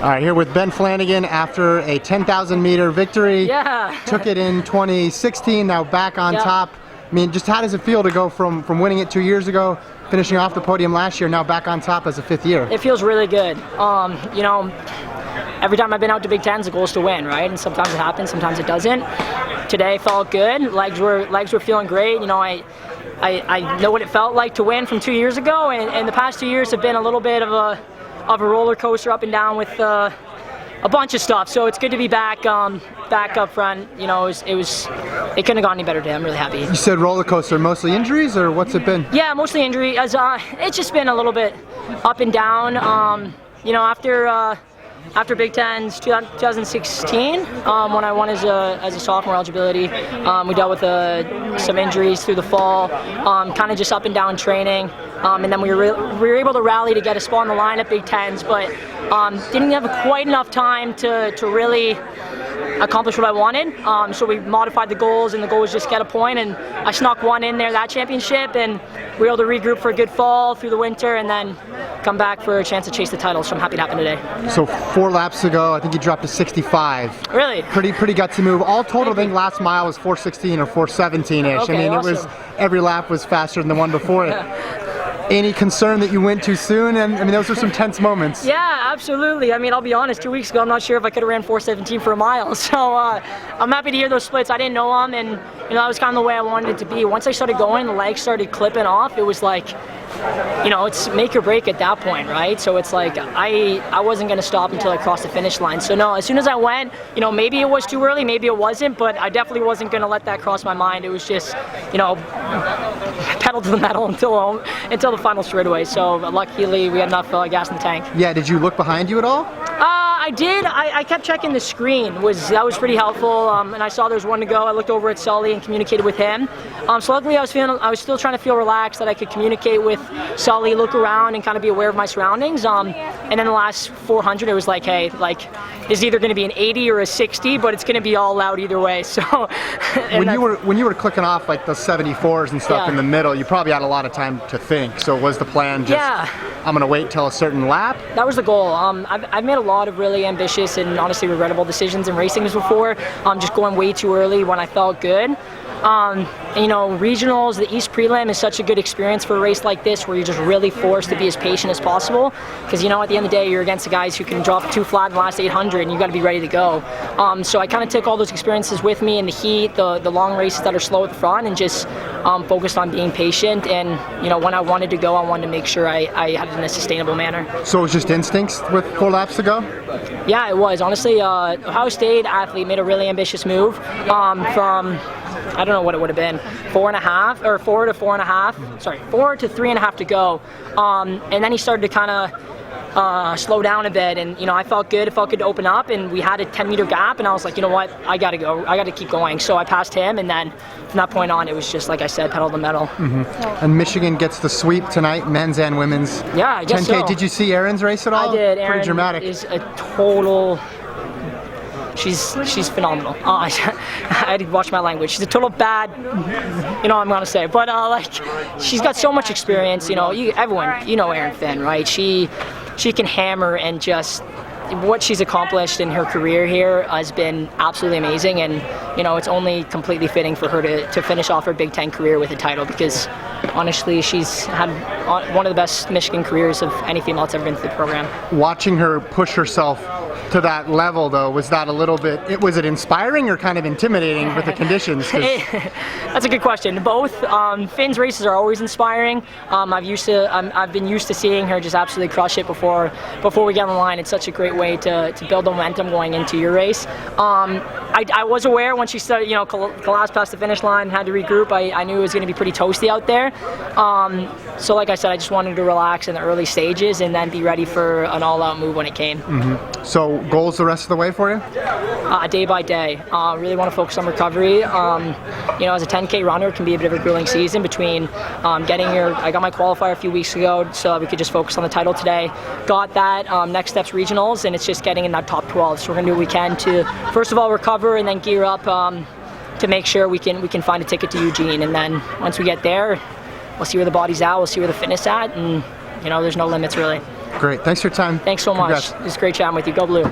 All right, here with Ben Flanagan after a 10,000 meter victory. Yeah. Took it in 2016, now back on top. I mean, just how does it feel to go from winning it 2 years ago, finishing off the podium last year, now back on top as a fifth year? It feels really good. You know, every time I've been out to Big Tens, the goal is to win, right? And sometimes it happens, sometimes it doesn't. Today felt good. Legs were feeling great. You know, I know what it felt like to win from 2 years ago, and the past 2 years have been a little bit of a roller coaster up and down with a bunch of stuff. So it's good to be back up front. You know, it couldn't have gone any better today. I'm really happy. You said roller coaster, mostly injuries, or what's it been? Yeah, mostly injury. It's just been a little bit up and down. You know, after Big Tens 2016, when I won as a sophomore eligibility, we dealt with some injuries through the fall, kind of just up and down training, and then we were able to rally to get a spot in the line at Big Tens, but didn't have quite enough time to really accomplish what I wanted. So we modified the goals, and the goal was just get a point, and I snuck one in there that championship, and we were able to regroup for a good fall through the winter, and then come back for a chance to chase the title. So I'm happy it happened today. So 4 laps ago, I think you dropped to 65. Really? Pretty gutsy move. All total, I think last mile was 4:16 or 4:17-ish. Okay, I mean, awesome. It was every lap was faster than the one before it. Any concern that you went too soon? And I mean, those were some tense moments. Yeah, absolutely. I mean, I'll be honest, 2 weeks ago, I'm not sure if I could have ran 4:17 for a mile. So I'm happy to hear those splits. I didn't know them, and you know, that was kind of the way I wanted it to be. Once I started going, the legs started clipping off. It was like, you know, it's make or break at that point, right? So it's like I wasn't going to stop until I crossed the finish line. So no, as soon as I went, you know, maybe it was too early, maybe it wasn't, but I definitely wasn't going to let that cross my mind. It was just, you know, pedal to the metal until the final straightaway. So luckily we had enough gas in the tank. Yeah, did you look behind you at all? I did. I kept checking the screen. That was pretty helpful. And I saw there was one to go. I looked over at Sully and communicated with him. So luckily I was still trying to feel relaxed, that I could communicate with Sully, look around, and kind of be aware of my surroundings. And then the last 400, it was like, hey, like, it's either going to be an 80 or a 60, but it's going to be all out either way. So when you were clicking off like the 74s and stuff in the middle, you probably had a lot of time to think. So was the plan just, I'm going to wait till a certain lap? That was the goal. I've made a lot of really ambitious and honestly regrettable decisions in racing before. Just going way too early when I felt good. And, you know, regionals, the East Prelim is such a good experience for a race like this, where you're just really forced to be as patient as possible, because, you know, at the end of the day, you're against the guys who can drop 2 flat in the last 800, and you got to be ready to go. So I kind of took all those experiences with me in the heat, the long races that are slow at the front, and just focused on being patient. And, you know, when I wanted to go, I wanted to make sure I had it in a sustainable manner. So it was just instincts with 4 laps to go? Yeah, it was. Honestly, Ohio State athlete made a really ambitious move from, I don't know what it would have been, 4 to 3.5 to go. And then he started to kind of slow down a bit, and you know, I felt good. It felt good to open up, and we had a 10-meter gap, and I was like, you know what, I got to go. I got to keep going. So I passed him, and then from that point on, it was just, like I said, pedal to the metal. And Michigan gets the sweep tonight, men's and women's. Yeah, I guess 10K. so. Did you see Erin's race at all? I did. Pretty Erin dramatic. Is a total. She's phenomenal. I had to watch my language. She's a total bad, you know what I'm gonna say, but like, she's got so much experience. You know, everyone, you know Erin Finn, right? She can hammer, and just what she's accomplished in her career here has been absolutely amazing. And you know, it's only completely fitting for her to finish off her Big Ten career with a title, because honestly, she's had one of the best Michigan careers of any female that's ever been through the program. Watching her push herself To that level, though, was that a little bit, was it inspiring or kind of intimidating with the conditions? That's a good question. Both. Finn's races are always inspiring. I've been used to seeing her just absolutely crush it before we get on the line. It's such a great way to build momentum going into your race. I was aware when she started, you know, collapsed past the finish line, had to regroup. I knew it was going to be pretty toasty out there. So like I said, I just wanted to relax in the early stages and then be ready for an all-out move when it came. So goals the rest of the way for you? Day by day. Really want to focus on recovery. You know, as a 10K runner, it can be a bit of a grueling season between I got my qualifier a few weeks ago, so we could just focus on the title today. Got that. Next step's regionals, and it's just getting in that top 12. So we're going to do what we can to, first of all, recover, and then gear up to make sure we can find a ticket to Eugene. And then once we get there, we'll see where the body's at, we'll see where the fitness at, and you know, there's no limits really. Great. Thanks for your time. Thanks so much. Congrats. It's great chatting with you. Go Blue.